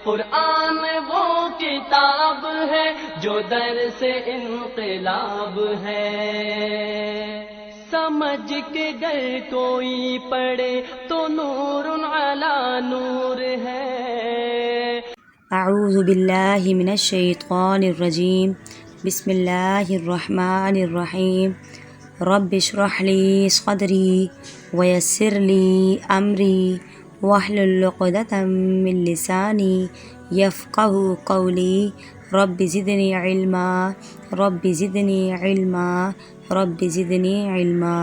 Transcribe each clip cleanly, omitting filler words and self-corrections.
قرآن وہ کتاب ہے جو در سے انقلاب ہے، سمجھ کے گر کوئی پڑھے تو نور علی نور ہے۔ اعوذ باللہ من الشیطان الرجیم، بسم اللہ الرحمن الرحیم۔ رب اشرح لی صدری ویسر لی امری واحلل عقدۃ من لسانی یفقہوا قولی۔ رب زدنی علما، رب زدنی علما، رب زدنی علما۔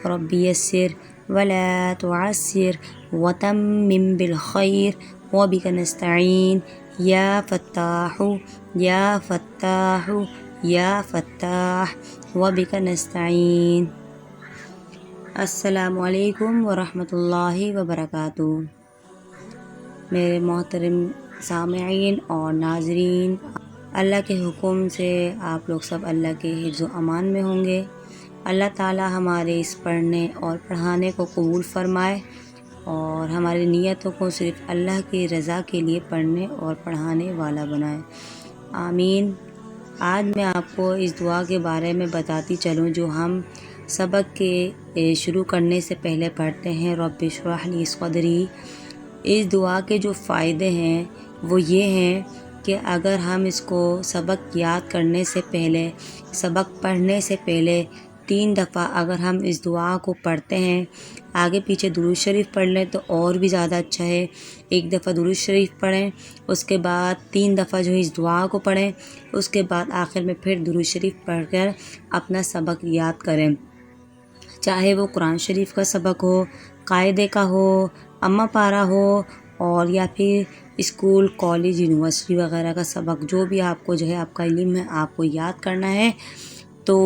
رب یسر ولا تعسر وتمم بالخیر وبک نستعین یا فتاح یا فتاح یا فتاح وبک نستعین۔ السلام علیکم ورحمۃ اللہ وبرکاتہ۔ میرے محترم سامعین اور ناظرین، اللہ کے حکم سے آپ لوگ سب اللہ کے حفظ و امان میں ہوں گے۔ اللہ تعالی ہمارے اس پڑھنے اور پڑھانے کو قبول فرمائے اور ہماری نیتوں کو صرف اللہ کی رضا کے لیے پڑھنے اور پڑھانے والا بنائے، آمین۔ آج میں آپ کو اس دعا کے بارے میں بتاتی چلوں جو ہم سبق کے شروع کرنے سے پہلے پڑھتے ہیں، رب اشرح لی صدری۔ اس دعا کے جو فائدے ہیں وہ یہ ہیں کہ اگر ہم اس کو سبق یاد کرنے سے پہلے، سبق پڑھنے سے پہلے 3 دفعہ اگر ہم اس دعا کو پڑھتے ہیں، آگے پیچھے درود شریف پڑھ لیں تو اور بھی زیادہ اچھا ہے۔ 1 دفعہ درود شریف پڑھیں، اس کے بعد 3 دفعہ جو ہے اس دعا کو پڑھیں، اس کے بعد آخر میں پھر درود شریف پڑھ کر اپنا سبق یاد کریں، چاہے وہ قرآن شریف کا سبق ہو، قاعدے کا ہو، امہ پارہ ہو، اور یا پھر اسکول، کالج، یونیورسٹی وغیرہ کا سبق، جو بھی آپ کو جو ہے آپ کا علم ہے آپ کو یاد کرنا ہے۔ تو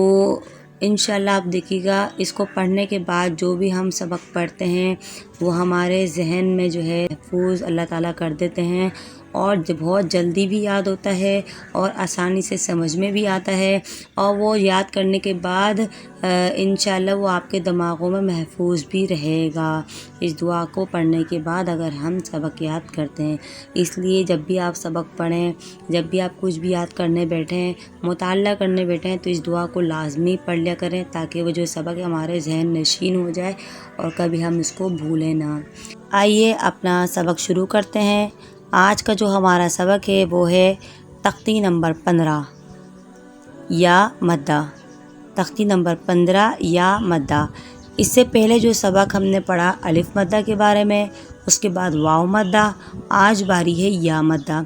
انشاءاللہ آپ دیکھیے گا اس کو پڑھنے کے بعد جو بھی ہم سبق پڑھتے ہیں وہ ہمارے ذہن میں جو ہے محفوظ اللہ تعالیٰ کر دیتے ہیں، اور بہت جلدی بھی یاد ہوتا ہے اور آسانی سے سمجھ میں بھی آتا ہے، اور وہ یاد کرنے کے بعد انشاءاللہ وہ آپ کے دماغوں میں محفوظ بھی رہے گا اس دعا کو پڑھنے کے بعد اگر ہم سبق یاد کرتے ہیں۔ اس لیے جب بھی آپ سبق پڑھیں، جب بھی آپ کچھ بھی یاد کرنے بیٹھیں، مطالعہ کرنے بیٹھیں، تو اس دعا کو لازمی پڑھ لیا کریں تاکہ وہ جو سبق ہمارے ذہن نشین ہو جائے اور کبھی ہم اس کو بھولیں نہ۔ آئیے اپنا سبق شروع کرتے ہیں۔ آج کا جو ہمارا سبق ہے وہ ہے تختی نمبر 15 یا مدہ، تختی نمبر 15 یا مدہ۔ اس سے پہلے جو سبق ہم نے پڑھا الف مدہ کے بارے میں، اس کے بعد واو مدہ، آج باری ہے یا مدہ۔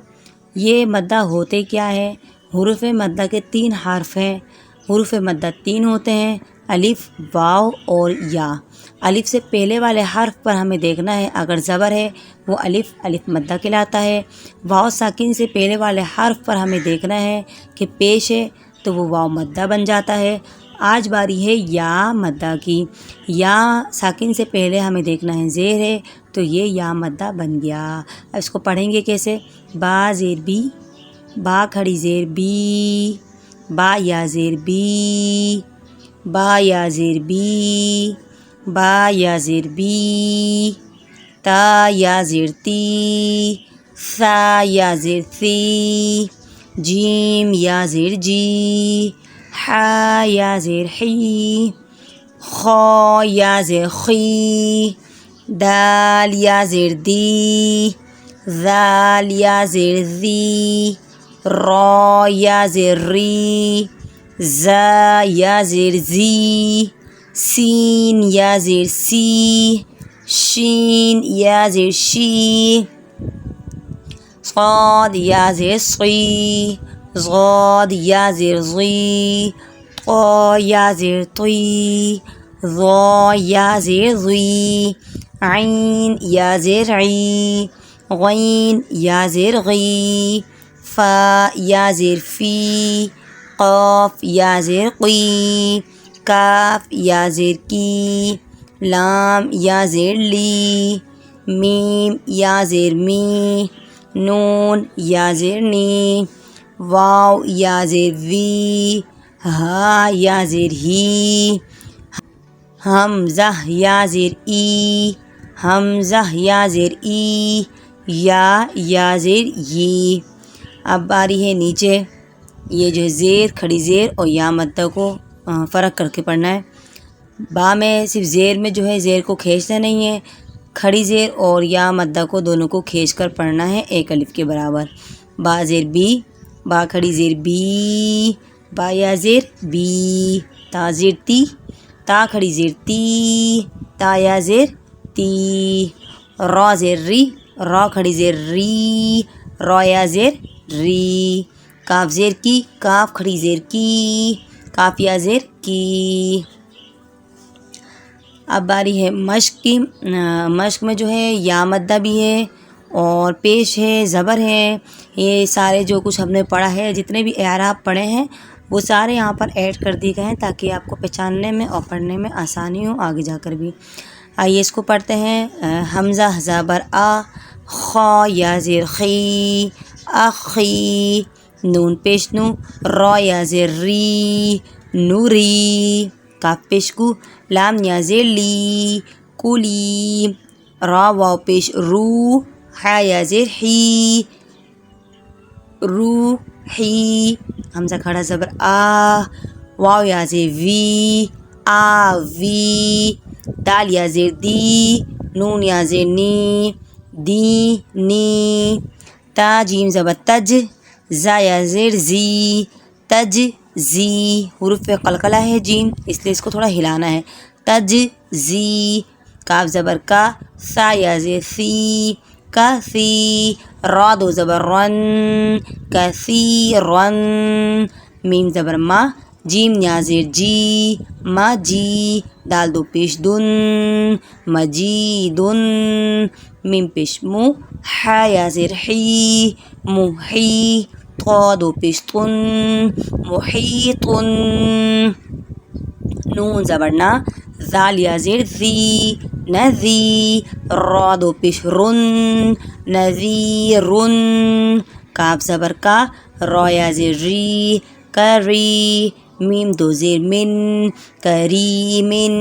یہ مدہ ہوتے کیا ہے؟ حروف مدہ کے 3 حرف ہیں۔ حروف مدہ 3 ہوتے ہیں، الف، واو اور یا۔ الف سے پہلے والے حرف پر ہمیں دیکھنا ہے، اگر زبر ہے وہ الف مدہ کہلاتا ہے۔ واو ساکن سے پہلے والے حرف پر ہمیں دیکھنا ہے کہ پیش ہے تو وہ واو مدہ بن جاتا ہے۔ آج باری ہے یا مدہ کی۔ یا ساکن سے پہلے ہمیں دیکھنا ہے زیر ہے تو یہ یا مدہ بن گیا۔ اب اس کو پڑھیں گے کیسے؟ با زیر بی، با کھڑی زیر بی، با یا زیر بی، با یا زیر بی، با یا زیر بی، تا یا زیر تی، ثا یا زیر ثی، جیم یا زیر جی، حا یا زیر حی، خا یا زیر خی، دال یا زیر دی، ذال یا زیر ذی، را یا زیر ری، زا یا زیر زی، سین یا زیر سی، شین یا زیر شی، صاد یا زیر صی، ضاد یا زیر ضی، طا یا زیر طی، ظا یا زیر ظی، عین یا زیر عی، غین یا زیر غی، فا یا زیر فی، قاف یا زیر قی، کاف یا زیر کی، لام یا زیر لی، میم یا زیر می، نون یا زیر نی، واو یا زیر وی، ہا یا زیر ہی، حمزہ یا زیر ای، حمزہ یا زیر ای، یا زیر ی۔ اب باری ہے نیچے، یہ جو ہے زیر، کھڑی زیر اور یا مدہ کو فرق کر کے پڑھنا ہے۔ با میں صرف زیر میں جو ہے زیر کو کھینچنا نہیں ہے، کھڑی زیر اور یا مدہ کو دونوں کو کھینچ کر پڑھنا ہے ایک الف کے برابر۔ با زیر بی، با کھڑی زیر بی، با یا زیر بی، تا زیر تی، تا کھڑی زیر تی، تا یا زیر تی، را زیر ری، را کھڑی زیر ری، را یا زیر ری، کاف زیر کی، کاف کھڑی زیر کی، کاف یا زیر کی۔ اب باری ہے مشق کی۔ مشق میں جو ہے یا مدہ بھی ہے اور پیش ہے، زبر ہے۔ یہ سارے جو کچھ ہم نے پڑھا ہے، جتنے بھی اعراب پڑھے ہیں وہ سارے یہاں پر ایڈ کر دیے گئے ہیں تاکہ آپ کو پہچاننے میں اور پڑھنے میں آسانی ہو آگے جا کر بھی۔ آئیے اس کو پڑھتے ہیں۔ حمزہ زبر آ، خا یا زیر خی، اخی، نون پیش نو، را یا زیر ری، نوری، کاف پیش کو، لام یا زیر لی، کولی، را واو پیش رو، ہا یا زیر ہی، رو ہی، حمزہ کھڑا زبر آ، واو یا زیر وی، آ وی، دال یا زیر دی، نون یا زیر نی، دی نی، تا جیم زبر تج، زا یا زیر زی، تج زی، حروف قلقلہ ہے جیم، اس لیے اس کو تھوڑا ہلانا ہے، تج زی، کاف زبر کا، سا یا زیر سی، کا سی، را دو زبر رن، کسی رن، میم زبر ما، جیم یا زیر جی، ما جی، دال دو پیش دن، مجی دن، میم پیش مو، ہا یا زیر حی، محی، طا دو پیش تن، محیطن، نون زبر نا، زال یا زیر زی، نزی، را دو پیش رن، نذیرن، کاف زبر کا، را یا زیر ری، کری، میم دو زیر من، کریمن،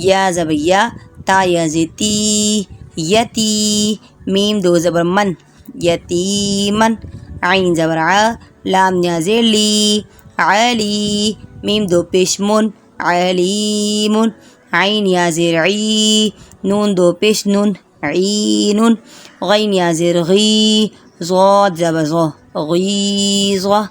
یا زبر یا، تا یا زیر تی، یتی، میم دو زبر من، یتیمن، عین زبر ع، لام یا زیر لی، علی، میم دو پیش من، علیمن، عین یا زیر عی، نون دو پیش نون، عینن، غین یا زیر غی، ضاد زبر ظا، غیظہ،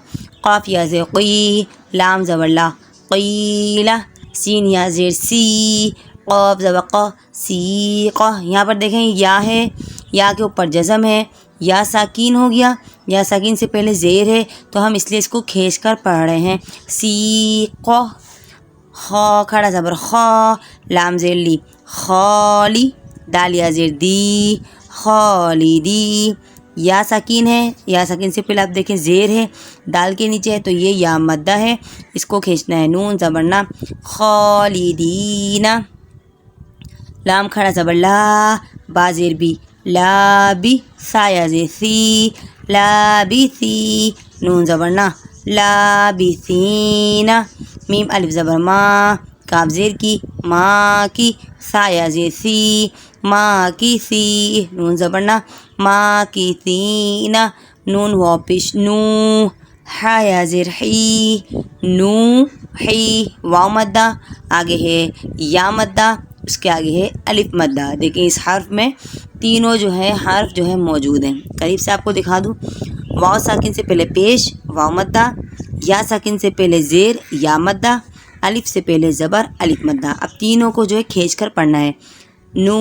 قاف یا زیر قی، لام زبر لا، قیلہ، سین یا زیر سی، قاف زبر قا، سیقہ۔ یہاں پر دیکھیں یا ہے، یا کے اوپر جزم ہے، یا ساکین ہو گیا، یا ساکین سے پہلے زیر ہے تو ہم اس لیے اس کو کھینچ کر پڑھ رہے ہیں، سیقہ، خا کھڑا زبر خا، لام زیر لی، خالی، دال یا زیر دی، خالدی، یا ساکین ہے، یا ساکین سے پہلے آپ دیکھیں زیر ہے، دال کے نیچے ہے تو یہ یا مدہ ہے، اس کو کھینچنا ہے، نون زبر نا، خالدین، لام کھڑا زبر لا، با زیر بی، لابی، سا یا زیر سی، لابثی، نون زبر نا، لابثین، میم الف زبر ما، کاف زیر کی، ما کی، سا یا زیر سی، ما کی سی، نون زبر نا، ما کی سین، نون واو پیش نو، ہا یا زیر حی، نو حی، واو مدہ، آگے ہے یا مدہ، اس کے آگے ہے الف مدہ۔ دیکھیں اس حرف میں تینوں جو ہے حرف جو ہے موجود ہیں، قریب سے آپ کو دکھا دوں۔ واو ساکن سے پہلے پیش، واو مدہ، یا ساکن سے پہلے زیر، یا مدہ، الف سے پہلے زبر، الف مدہ۔ اب تینوں کو جو ہے کھینچ کر پڑھنا ہے، نو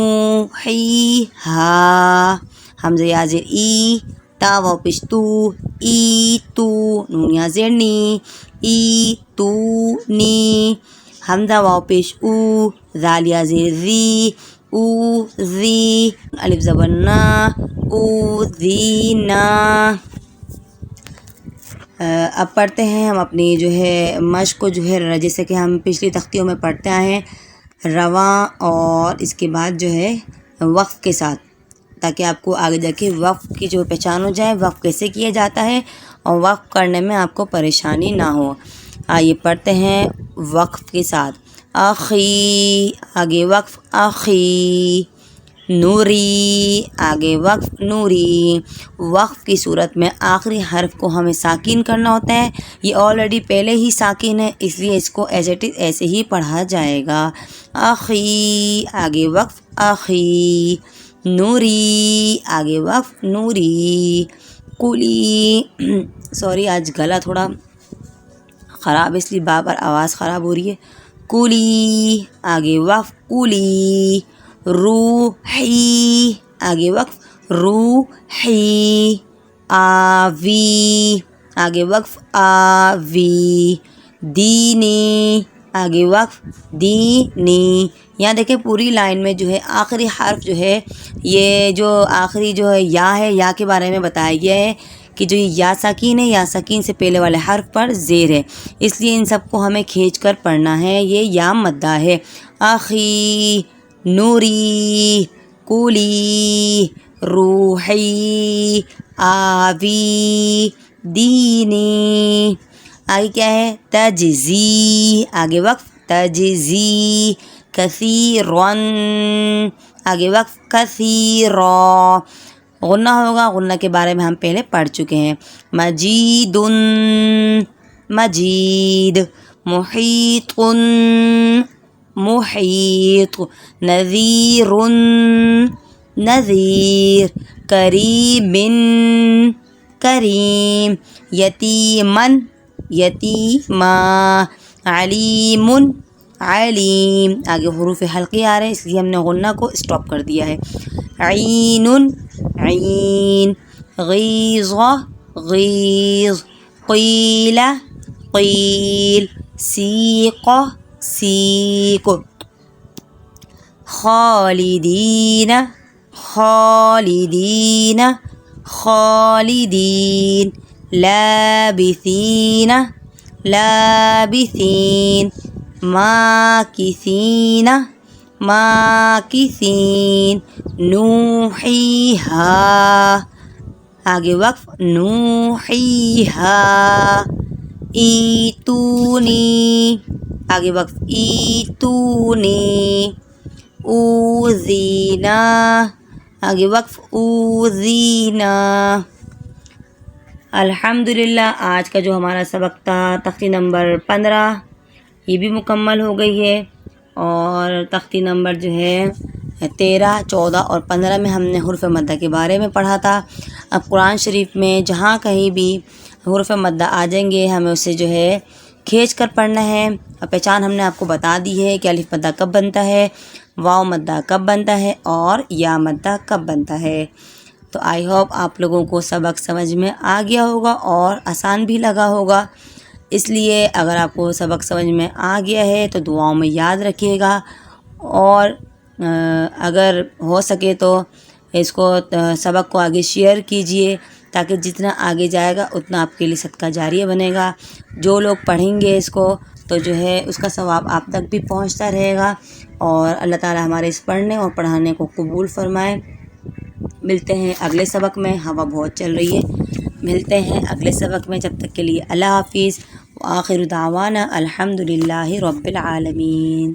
حی ہا، حمزہ یا زیر ای، تا واو پیش تو، ای تو، نون یا زیر نی، ای تو نی، حمزہ واو پیش او، زال یا زیر زی، او زی، الف زبر نا، او زی نا۔ اب پڑھتے ہیں ہم اپنی جو ہے مشق کو، جو ہے جیسے کہ ہم پچھلی تختیوں میں پڑھتے آئے ہیں، رواں اور اس کے بعد جو ہے وقف کے ساتھ، تاکہ آپ کو آگے جا کے وقف کی جو پہچان ہو جائے، وقف کیسے کیا جاتا ہے اور وقف کرنے میں آپ کو پریشانی نہ ہو۔ آئیے پڑھتے ہیں وقف کے ساتھ، آخی، آگے وقف، آخی، نوری، آگے وقف نوری. وقف کی صورت میں آخری حرف کو ہمیں ساکن کرنا ہوتا ہے. یہ آلریڈی پہلے ہی ساکن ہے، اس لیے اس کو ایز اٹ از ایسے ہی پڑھا جائے گا. اخی، آگے وقف اخی. نوری، آگے وقف نوری. قلی، سوری آج گلا تھوڑا خراب اس لیے بار بار آواز خراب ہو رہی ہے. قلی، آگے وقف قلی. روحی، آگے وقف روحی. آوی، آگے وقف آوی. دینی، آگے وقف دینی. یہاں دیکھیں پوری لائن میں جو ہے آخری حرف جو ہے، یہ جو آخری جو ہے یا کے بارے میں بتایا گیا ہے کہ جو یہ یا ساکین ہے، یا ساکین سے پہلے والے حرف پر زیر ہے، اس لیے ان سب کو ہمیں کھینچ کر پڑھنا ہے. یہ یا مدہ ہے. اخی، نوری، قلی، روحی، آوی، دینی. آگے کیا ہے؟ تجزی، آگے وقف تجزی. کثیرن، آگے وقف کثیرا. غنہ ہوگا، غنہ کے بارے میں ہم پہلے پڑھ چکے ہیں. مجید، مجید. محیط، محیط. نذیر، نذیر. کریم، کریم. یتیمن، یتیما. علیم، علیم. آگے حروف حلقی آ رہے ہیں اس لیے ہم نے غنہ کو اسٹاپ کر دیا ہے. عین، عین. غیظ، غیظ. قیل، قیل. سیق، سیق. خالدین، خالدین، خالدین. لابثین، لابثین. ماکثین، ماکثین. نوحیہا، آگے وقف نوحیہا. ایتونی، آگے وقف ایتونی. اوذینا، آگے وقف اوذینا. الحمدللہ آج کا جو ہمارا سبق تھا تختی نمبر 15 یہ بھی مکمل ہو گئی ہے، اور تختی نمبر جو ہے 13، 14 اور 15 میں ہم نے حروف مدہ کے بارے میں پڑھا تھا. اب قرآن شریف میں جہاں کہیں بھی حروف مدہ آ جائیں گے ہمیں اسے جو ہے کھینچ کر پڑھنا ہے. اور پہچان ہم نے آپ کو بتا دی ہے کہ الف مدہ کب بنتا ہے، واو مدہ کب بنتا ہے، اور یا مدہ کب بنتا ہے. تو آئی ہوپ آپ لوگوں کو سبق سمجھ میں آ گیا ہوگا اور آسان بھی لگا ہوگا. اس لیے اگر آپ کو سبق سمجھ میں آ گیا ہے تو دعاؤں میں یاد رکھیے گا، اور اگر ہو سکے تو اس کو سبق کو آگے شیئر کیجئے تاکہ جتنا آگے جائے گا اتنا آپ کے لیے صدقہ جاریہ بنے گا. جو لوگ پڑھیں گے اس کو تو جو ہے اس کا ثواب آپ تک بھی پہنچتا رہے گا، اور اللہ تعالی ہمارے اس پڑھنے اور پڑھانے کو قبول فرمائے. ملتے ہیں اگلے سبق میں. ہوا بہت چل رہی ہے. ملتے ہیں اگلے سبق میں. جب تک کے لیے اللہ حافظ. وآخر دعوانا الحمدللہ رب العالمین.